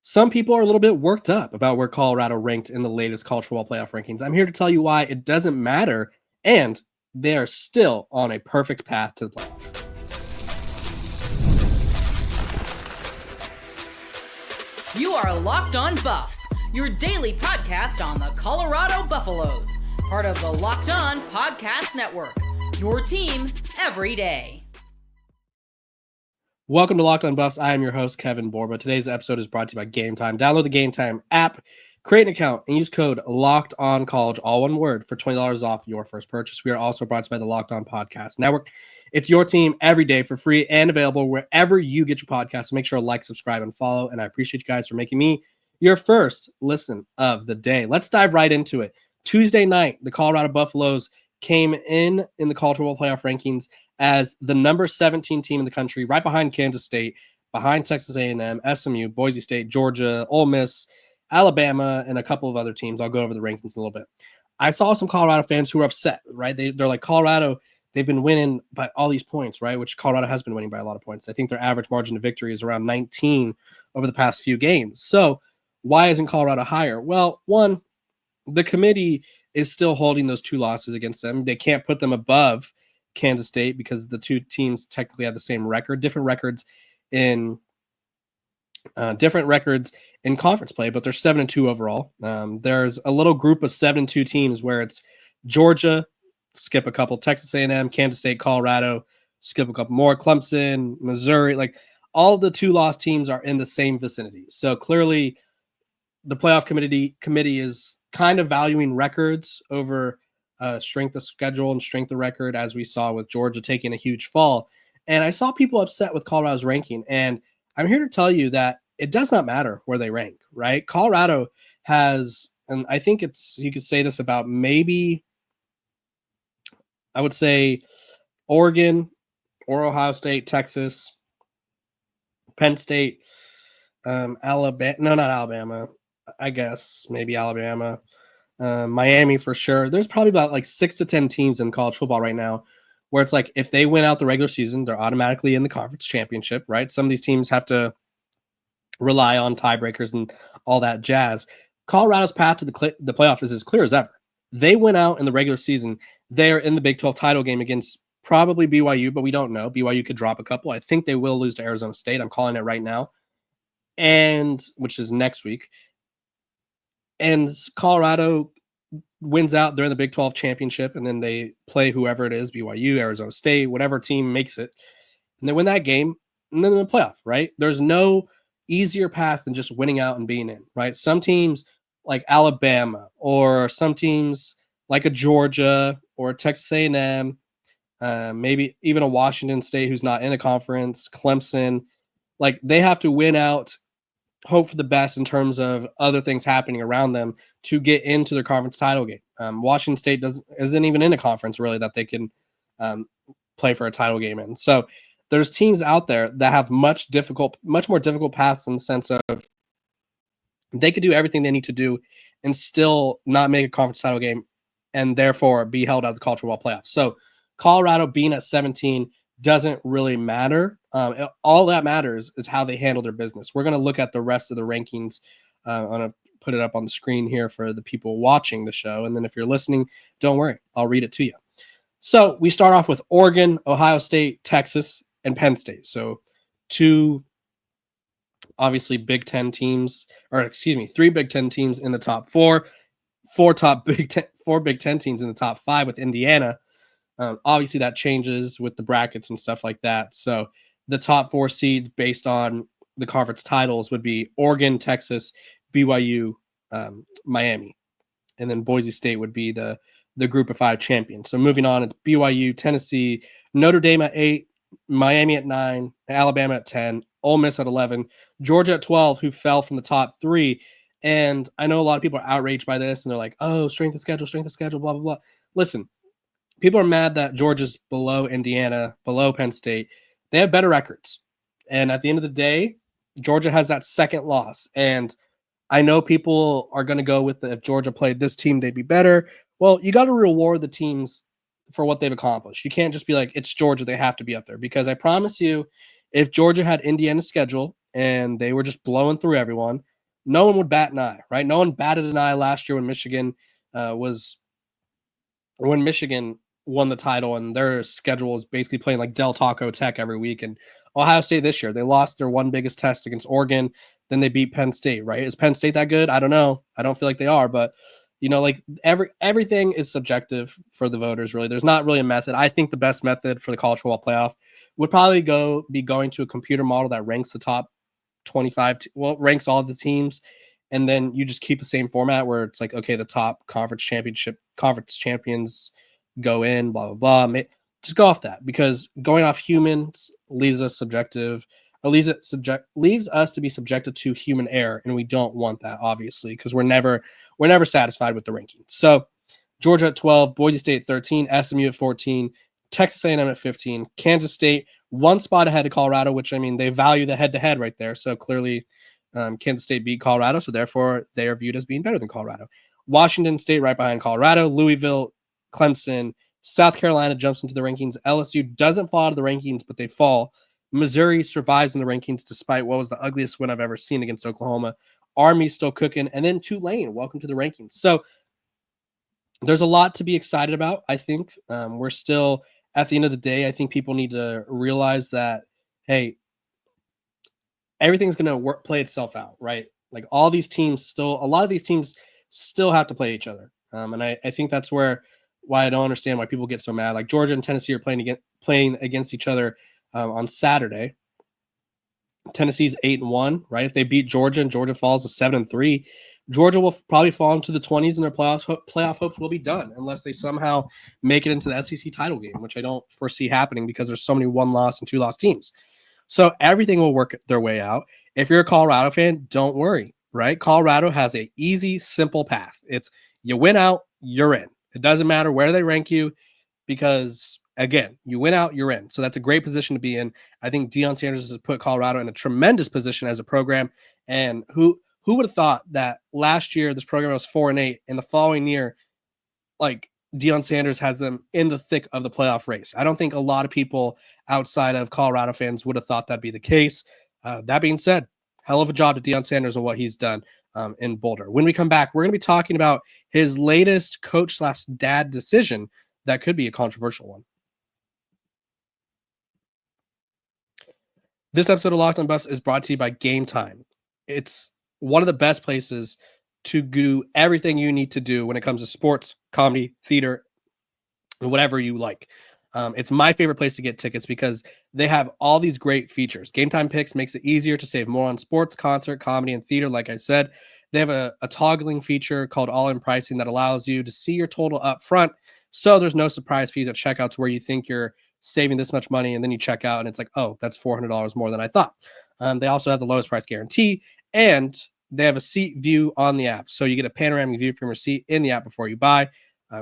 Some people are a little bit worked up about where Colorado ranked in the latest college football playoff rankings. I'm here to tell you why it doesn't matter, and they are still on a perfect path to the playoff. You are Locked On Buffs, your daily podcast on the Colorado Buffaloes, part of the Locked On Podcast Network, your team every day. Welcome to Locked On Buffs. I am your host, Kevin Borba. Today's episode is brought to you by Game Time. Download the Game Time app, create an account, and use code LOCKEDONCollege, all one word, for $20 off your first purchase. We are also brought to you by the Locked On Podcast Network. It's your team every day for free and available wherever you get your podcasts. So make sure to like, subscribe, and follow. And I appreciate you guys for making me your first listen of the day. Let's dive right into it. Tuesday night, the Colorado Buffaloes came in the college football playoff rankings as the number 17 team in the country, right behind Kansas State, behind Texas A&M, SMU, Boise State, Georgia, Ole Miss, Alabama, and a couple of other teams. I'll go over the rankings in a little bit. I saw some Colorado fans who were upset, right? They're like, Colorado, they've been winning by all these points, right? Which Colorado has been winning by a lot of points. I think their average margin of victory is around 19 over the past few games. So why isn't Colorado higher? Well, one, the committee is still holding those two losses against them. They can't put them above Kansas State because the two teams technically have the same record, different records in conference play, but they're 7-2 overall. There's a little group of 7-2 teams where it's Georgia, skip a couple, Texas A&M, Kansas State, Colorado, skip a couple more, Clemson, Missouri, like all the two-loss teams are in the same vicinity. So clearly the playoff committee is kind of valuing records over strength of schedule and strength of record, as we saw with Georgia taking a huge fall. And I saw people upset with Colorado's ranking. And I'm here to tell you that it does not matter where they rank, right? Colorado has, and I think you could say this about maybe, I would say Oregon or Ohio State, Texas, Penn State, Alabama. No, not Alabama. I guess maybe Alabama, Miami for sure. There's probably about like 6 to 10 teams in college football right now where it's like if they win out the regular season, they're automatically in the conference championship, right? Some of these teams have to rely on tiebreakers and all that jazz. Colorado's path to the playoff is as clear as ever. They went out in the regular season. They're in the Big 12 title game against probably BYU, but we don't know. BYU could drop a couple. I think they will lose to Arizona State. I'm calling it right now, and which is next week. And Colorado wins out. They're in the Big 12 championship, and then they play whoever it is, BYU, Arizona State, whatever team makes it. And they win that game, and then in the playoff, right? There's no easier path than just winning out and being in, right? Some teams like Alabama or some teams like a Georgia or a Texas A&M, maybe even a Washington State who's not in a conference, Clemson, like they have to win out, hope for the best in terms of other things happening around them to get into their conference title game. Washington State isn't even in a conference really that they can play for a title game in. So there's teams out there that have much more difficult paths in the sense of they could do everything they need to do and still not make a conference title game and therefore be held out of the college football playoffs. So Colorado being at 17 doesn't really matter. All that matters is how they handle their business. We're going to look at the rest of the rankings. I'm going to put it up on the screen here for the people watching the show. And then if you're listening, don't worry, I'll read it to you. So we start off with Oregon, Ohio State, Texas, and Penn State. So two, obviously, Big Ten teams, or excuse me, 3 Big Ten teams in the top 4, 4 Big Ten teams in the top 5 with Indiana. Obviously, that changes with the brackets and stuff like that. So the top 4 seeds based on the conference titles would be Oregon, Texas, BYU, Miami. And then Boise State would be the group of 5 champions. So moving on, it's BYU, Tennessee, Notre Dame at 8, Miami at 9, Alabama at 10, Ole Miss at 11, Georgia at 12, who fell from the top 3. And I know a lot of people are outraged by this, and they're like, oh, strength of schedule, blah, blah, blah. Listen, people are mad that Georgia's below Indiana, below Penn State. They have better records. And at the end of the day, Georgia has that second loss. And I know people are going to go with if Georgia played this team, they'd be better. Well, you got to reward the teams for what they've accomplished. You can't just be like, it's Georgia, they have to be up there. Because I promise you, if Georgia had Indiana's schedule and they were just blowing through everyone, no one would bat an eye, right? No one batted an eye last year when Michigan won the title, and their schedule is basically playing like Del Taco Tech every week. And Ohio State this year, they lost their one biggest test against Oregon. Then they beat Penn State, right? Is Penn State that good? I don't know. I don't feel like they are, but like everything is subjective for the voters, really. There's not really a method. I think the best method for the college football playoff would probably be going to a computer model that ranks the top 25, ranks all the teams. And then you just keep the same format where it's like, okay, the top conference champions go in, blah, blah, blah. Just go off that, because going off humans leaves us subjective, or leaves us to be subjected to human error, and we don't want that, obviously, because we're never satisfied with the rankings. So Georgia at 12, Boise State at 13, SMU at 14, Texas A&M at 15, Kansas State one spot ahead of Colorado, which, I mean, they value the head-to-head right there. So clearly Kansas State beat Colorado, so therefore they are viewed as being better than Colorado. Washington State right behind Colorado, Louisville, Clemson, South Carolina jumps into the rankings. LSU doesn't fall out of the rankings, but they fall. Missouri survives in the rankings despite what was the ugliest win I've ever seen against Oklahoma. Army's still cooking. And then Tulane, welcome to the rankings. So there's a lot to be excited about, I think. We're still, at the end of the day, I think people need to realize that, hey, everything's going to play itself out, right? Like a lot of these teams still have to play each other. And I think that's why I don't understand why people get so mad. Like Georgia and Tennessee are playing against each other on Saturday. Tennessee's 8-1, right? If they beat Georgia and Georgia falls to 7-3, Georgia will probably fall into the 20s, and their playoff hopes will be done unless they somehow make it into the SEC title game, which I don't foresee happening because there's so many 1-loss and 2-loss teams. So everything will work their way out. If you're a Colorado fan, don't worry, right? Colorado has an easy, simple path. It's you win out, you're in. It doesn't matter where they rank you, because again, you win out, you're in. So that's a great position to be in. I think Deion Sanders has put Colorado in a tremendous position as a program. And who would have thought that last year this program was 4-8, and the following year, like, Deion Sanders has them in the thick of the playoff race? I don't think a lot of people outside of Colorado fans would have thought that'd be the case. That being said, hell of a job to Deion Sanders and what he's done in Boulder. When we come back, we're going to be talking about his latest coach/dad decision that could be a controversial one. This episode of Locked on Buffs is brought to you by Game Time. It's one of the best places to do everything you need to do when it comes to sports, comedy, theater, and whatever you like. It's my favorite place to get tickets because they have all these great features. Game Time Picks makes it easier to save more on sports, concert, comedy, and theater. Like I said, they have a toggling feature called all-in pricing that allows you to see your total up front, so there's no surprise fees at checkouts where you think you're saving this much money, and then you check out and it's like, oh, that's $400 more than I thought. They also have the lowest price guarantee, and they have a seat view on the app. So you get a panoramic view from your seat in the app before you buy.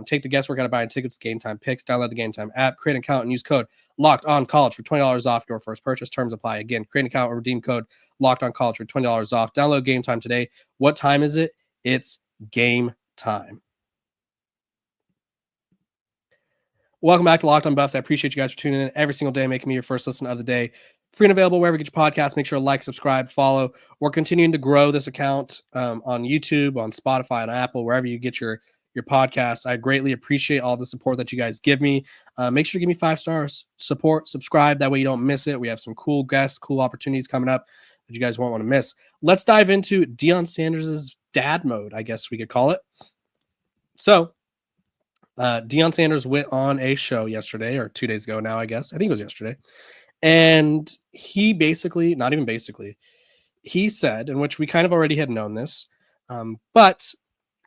Take the guesswork out of buying tickets. Game Time Picks. Download the Game Time app, create an account, and use code LOCKEDONCollege for $20 off your first purchase. Terms apply. Again, create an account and redeem code LOCKEDONCollege for $20 off. Download Game Time today. What time is it? It's game time. Welcome back to Locked on Buffs. I appreciate you guys for tuning in every single day, making me your first listen of the day. Free and available wherever you get your podcasts. Make sure to like, subscribe, follow. We're continuing to grow this account on YouTube, on Spotify, on Apple, wherever you get your podcasts. I greatly appreciate all the support that you guys give me. Make sure to give me 5 stars. Support, subscribe. That way you don't miss it. We have some cool guests, cool opportunities coming up that you guys won't want to miss. Let's dive into Deion Sanders' dad mode, I guess we could call it. So, Deion Sanders went on a show yesterday, or 2 days ago now, I guess. I think it was yesterday. And he basically, not even basically, he said, in which we kind of already had known this, but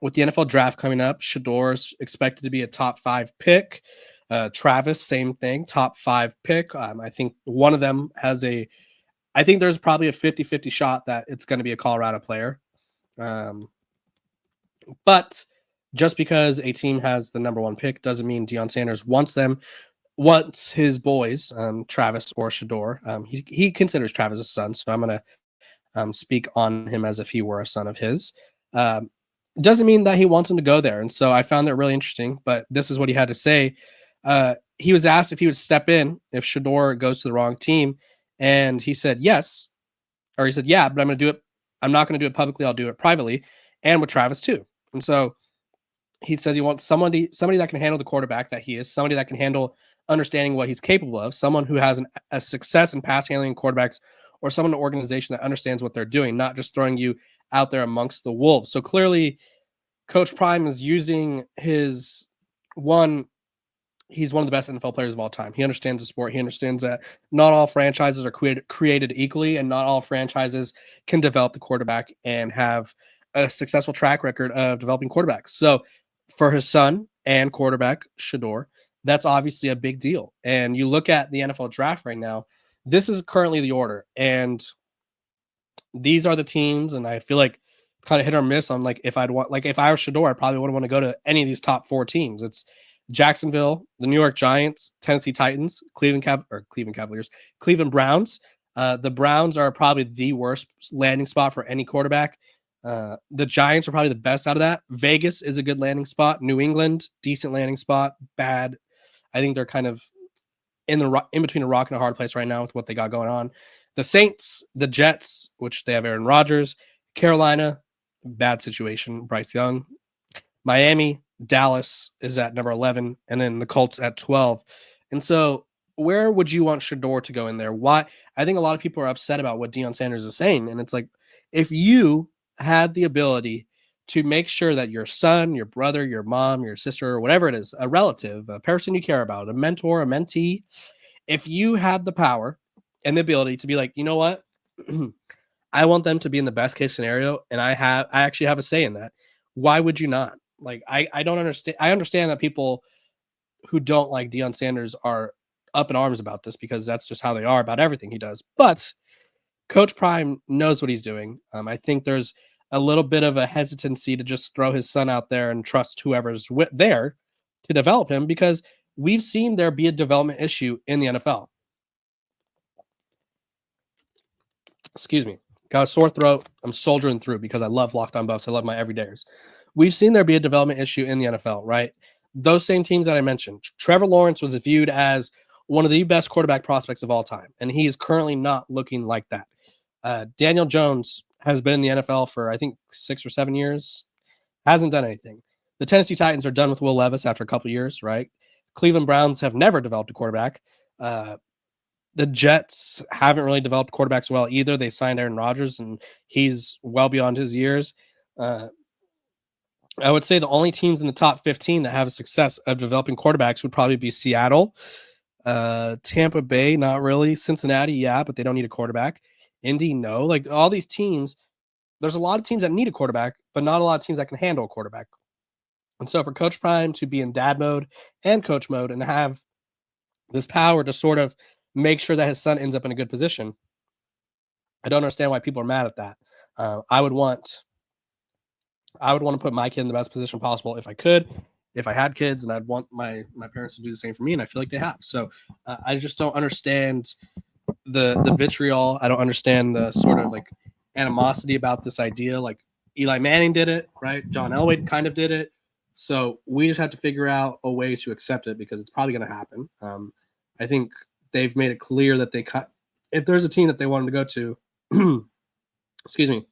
with the NFL draft coming up, Shedeur is expected to be a top 5 pick. Travis, same thing, top 5 pick. I think one of them I think there's probably a 50-50 shot that it's going to be a Colorado player. But just because a team has the number 1 pick doesn't mean Deion Sanders wants his boys, Travis or Shedeur. He considers Travis a son, so I'm going to speak on him as if he were a son of his. Doesn't mean that he wants him to go there. And so I found that really interesting, but this is what he had to say. He was asked if he would step in if Shedeur goes to the wrong team, and he said yes, or he said, yeah, but I'm going to do it I'm not going to do it publicly. I'll do it privately, and with Travis too. And so he says he wants somebody that can handle the quarterback that he is, somebody that can handle understanding what he's capable of, someone who has a success in pass handling quarterbacks, or someone in an organization that understands what they're doing, not just throwing you out there amongst the wolves. So clearly, Coach Prime is using his one. He's one of the best NFL players of all time. He understands the sport. He understands that not all franchises are created equally, and not all franchises can develop the quarterback and have a successful track record of developing quarterbacks. So for his son and quarterback, Shedeur, that's obviously a big deal. And you look at the NFL draft right now, this is currently the order. And these are the teams, and I feel like kind of hit or miss on if I were Shedeur, I probably wouldn't want to go to any of these top 4 teams. It's Jacksonville, the New York Giants, Tennessee Titans, Cleveland Cavaliers, Cleveland Browns. The Browns are probably the worst landing spot for any quarterback. The Giants are probably the best out of that. Vegas is a good landing spot. New England, decent landing spot. Bad. I think they're kind of in between a rock and a hard place right now with what they got going on. The Saints, the Jets, which they have Aaron Rodgers, Carolina, bad situation, Bryce Young, Miami, Dallas is at number 11, and then the Colts at 12. And so where would you want Shedeur to go in there? Why? I think a lot of people are upset about what Deion Sanders is saying. And it's like, if you had the ability to make sure that your son, your brother, your mom, your sister, or whatever it is, a relative, a person you care about, a mentor, a mentee, if you had the power and the ability to be like, you know what? I want them to be in the best case scenario, and I actually have a say in that. Why would you not? I don't understand. I understand that people who don't like Deion Sanders are up in arms about this because that's just how they are about everything he does. But Coach Prime knows what he's doing. I think there's a little bit of a hesitancy to just throw his son out there and trust whoever's there to develop him, because we've seen there be a development issue in the NFL. Excuse me. Got a sore throat. I'm soldiering through because I love Locked On Buffs. I love my everydayers. We've seen there be a development issue in the NFL, right? Those same teams that I mentioned. Trevor Lawrence was viewed as one of the best quarterback prospects of all time, and he is currently not looking like that. Daniel Jones has been in the NFL for, I think, 6 or 7 years. Hasn't done anything. The Tennessee Titans are done with Will Levis after a couple years, right? Cleveland Browns have never developed a quarterback. The Jets haven't really developed quarterbacks well either. They signed Aaron Rodgers, and he's well beyond his years. I would say the only teams in the top 15 that have a success of developing quarterbacks would probably be Seattle, Tampa Bay, not really. Cincinnati, yeah, but they don't need a quarterback. Indy, no. Like all these teams, there's a lot of teams that need a quarterback, but not a lot of teams that can handle a quarterback. And so for Coach Prime to be in dad mode and coach mode and have this power to sort of make sure that his son ends up in a good position, I don't understand why people are mad at that. I would want to put my kid in the best position possible if I could, if I had kids, and I'd want my parents to do the same for me, and I feel like they have. So I just don't understand the vitriol. I don't understand the sort of like animosity about this idea. Like Eli Manning did it, right? John Elway kind of did it. So we just have to figure out a way to accept it because it's probably going to happen. I think they've made it clear that if there's a team that they wanted to go to, excuse me,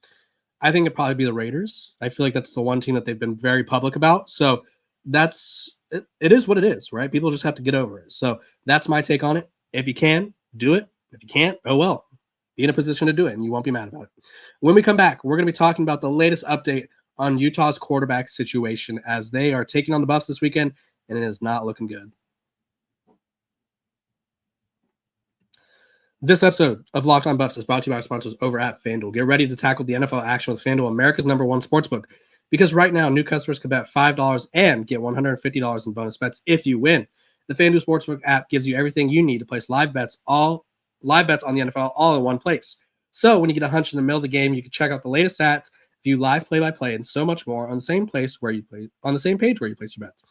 I think it'd probably be the Raiders. I feel like that's the one team that they've been very public about. So that's it. It is what it is, right? People just have to get over it. So that's my take on it. If you can, do it. If you can't, oh well. Be in a position to do it, and you won't be mad about it. When we come back, we're going to be talking about the latest update on Utah's quarterback situation as they are taking on the Buffs this weekend, and it is not looking good. This episode of Locked On Buffs is brought to you by our sponsors over at FanDuel. Get ready to tackle the NFL action with FanDuel, America's #1 sportsbook. Because right now, new customers can bet $5 and get $150 in bonus bets if you win. The FanDuel Sportsbook app gives you everything you need to place live bets on the NFL all in one place. So when you get a hunch in the middle of the game, you can check out the latest stats, view live play-by-play, and so much more on the same page where you place your bets.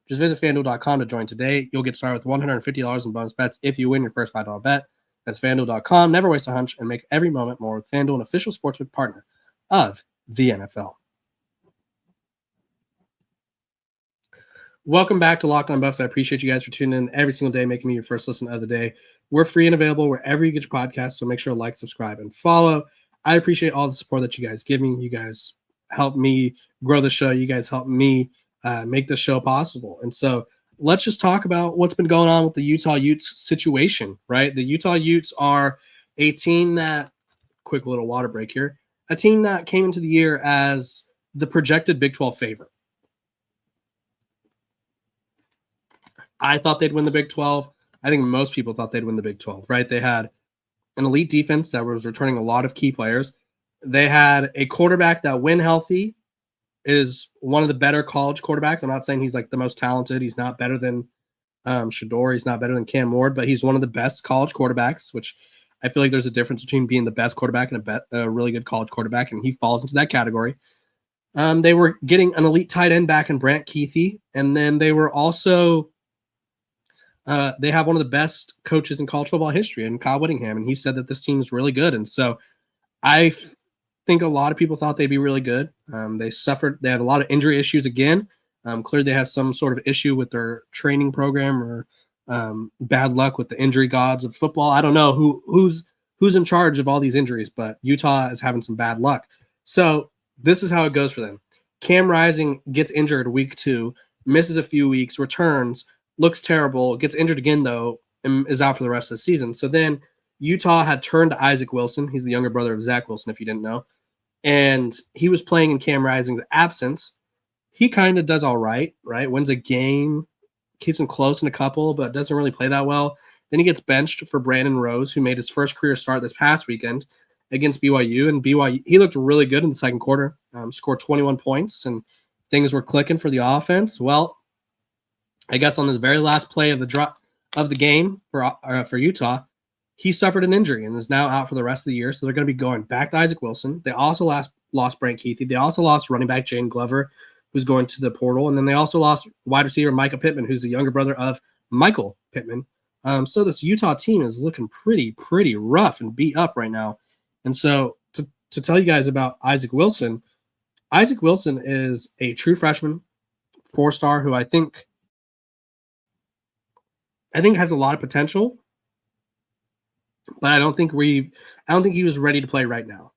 Just visit FanDuel.com to join today. You'll get started with $150 in bonus bets if you win your first $5 bet. That's FanDuel.com. Never waste a hunch and make every moment more with FanDuel, an official sportsbook partner of the NFL. Welcome back to Locked On Buffs. I appreciate you guys for tuning in every single day, making me your first listen of the day. We're free and available wherever you get your podcasts, so make sure to like, subscribe, and follow. I appreciate all the support that you guys give me. You guys help me grow the show. You guys help me make the show possible. And so let's just talk about what's been going on with the Utah Utes situation, right? The Utah Utes are a team that, quick little water break here, a team that came into the year as the projected Big 12 favorite. I thought they'd win the Big 12. I think most people thought they'd win the Big 12, right? They had an elite defense that was returning a lot of key players. They had a quarterback that, when healthy, is one of the better college quarterbacks. I'm not saying he's like the most talented. He's not better than Shedeur. He's not better than Cam Ward, but he's one of the best college quarterbacks, which I feel like there's a difference between being the best quarterback and a really good college quarterback, and he falls into that category. They were getting an elite tight end back in Brant Keithy, and then they were also they have one of the best coaches in college football history in Kyle Whittingham, and he said that this team is really good. And so I think a lot of people thought they'd be really good. They had a lot of injury issues again. Clearly they had some sort of issue with their training program or bad luck with the injury gods of football. I don't know who's in charge of all these injuries, but Utah is having some bad luck. So this is how it goes for them. Cam Rising gets injured week 2, misses a few weeks, returns, looks terrible, gets injured again, though, and is out for the rest of the season. So then Utah had turned to Isaac Wilson. He's the younger brother of Zach Wilson, if you didn't know. And he was playing in Cam Rising's absence. He kind of does all right? Wins a game, keeps him close in a couple, but doesn't really play that well. Then he gets benched for Brandon Rose, who made his first career start this past weekend against BYU. And BYU, he looked really good in the second quarter, scored 21 points, and things were clicking for the offense. Well, I guess on this very last play of the game for Utah, he suffered an injury and is now out for the rest of the year. So they're going to be going back to Isaac Wilson. They also lost Brant Keithy. They also lost running back Jane Glover, who's going to the portal. And then they also lost wide receiver Micah Pittman, who's the younger brother of Michael Pittman. So this Utah team is looking pretty rough and beat up right now. And so to tell you guys about Isaac Wilson is a true freshman, 4-star, who I think has a lot of potential, but I don't think he was ready to play right now.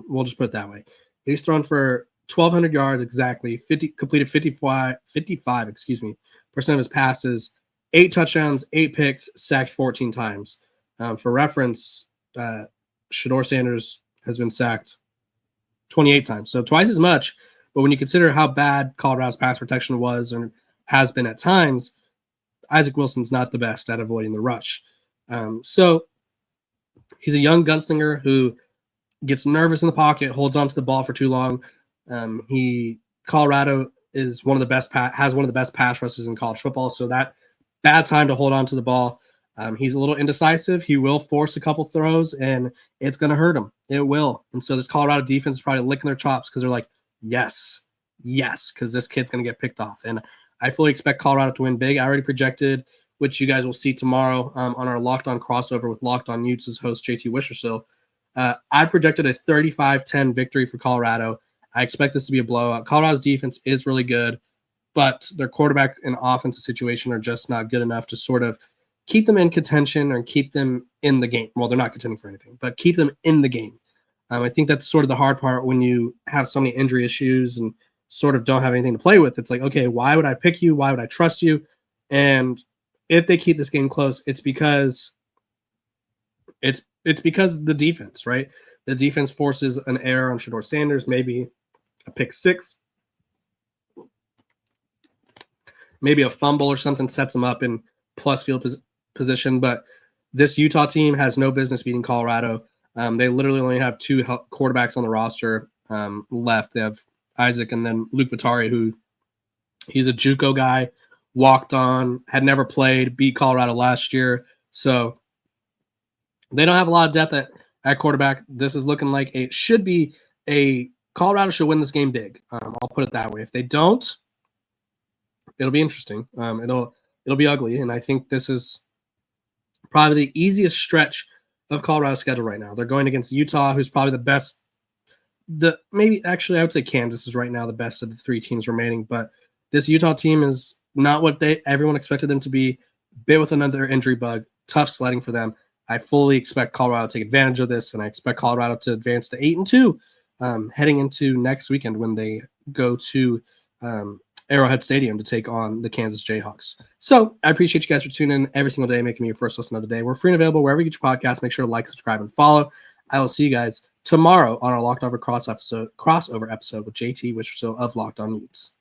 We'll just put it that way. He's thrown for 1,200 yards exactly, completed 55% of his passes, 8 touchdowns, 8 picks, sacked 14 times. For reference, Shedeur Sanders has been sacked 28 times, so twice as much. But when you consider how bad Colorado's pass protection was and has been at times, Isaac Wilson's not the best at avoiding the rush. So he's a young gunslinger who gets nervous in the pocket, holds onto the ball for too long. Colorado is has one of the best pass rushes in college football. So that bad time to hold on to the ball. He's a little indecisive. He will force a couple throws, and it's going to hurt him. It will. And so this Colorado defense is probably licking their chops because they're like, yes, because this kid's going to get picked off. And I fully expect Colorado to win big. I already projected, which you guys will see tomorrow on our Locked On crossover with Locked On Utes' host JT Wishersill. I projected a 35-10 victory for Colorado. I expect this to be a blowout. Colorado's defense is really good, but their quarterback and offensive situation are just not good enough to sort of keep them in contention or keep them in the game. Well, they're not contending for anything, but keep them in the game. I think that's sort of the hard part when you have so many injury issues and sort of don't have anything to play with. It's like, okay, why would I pick you? Why would I trust you? And if they keep this game close, it's because the defense, right? The defense forces an error on Shedeur Sanders, maybe a pick 6, maybe a fumble or something sets them up in plus field position. But this Utah team has no business beating Colorado. They literally only have 2 quarterbacks on the roster left. They have Isaac and then Luke Batari, who he's a JUCO guy, walked on, had never played, beat Colorado last year. So they don't have a lot of depth at quarterback. This is looking like it should be Colorado should win this game big. I'll put it that way. If they don't, it'll be interesting. It'll be ugly. And I think this is probably the easiest stretch of Colorado's schedule right now. They're going against Utah, who's probably the best. I would say Kansas is right now the best of the 3 teams remaining, but this Utah team is not what everyone expected them to be. Bit with another injury bug, tough sledding for them. I fully expect Colorado to take advantage of this, and I expect Colorado to advance to 8-2 heading into next weekend when they go to Arrowhead Stadium to take on the Kansas Jayhawks. So I appreciate you guys for tuning in every single day, making me your first listen of the day. We're free and available wherever you get your podcast. Make sure to like, subscribe, and follow. I will see you guys tomorrow on our Locked On crossover episode with JT Wichterson of Locked On Utes.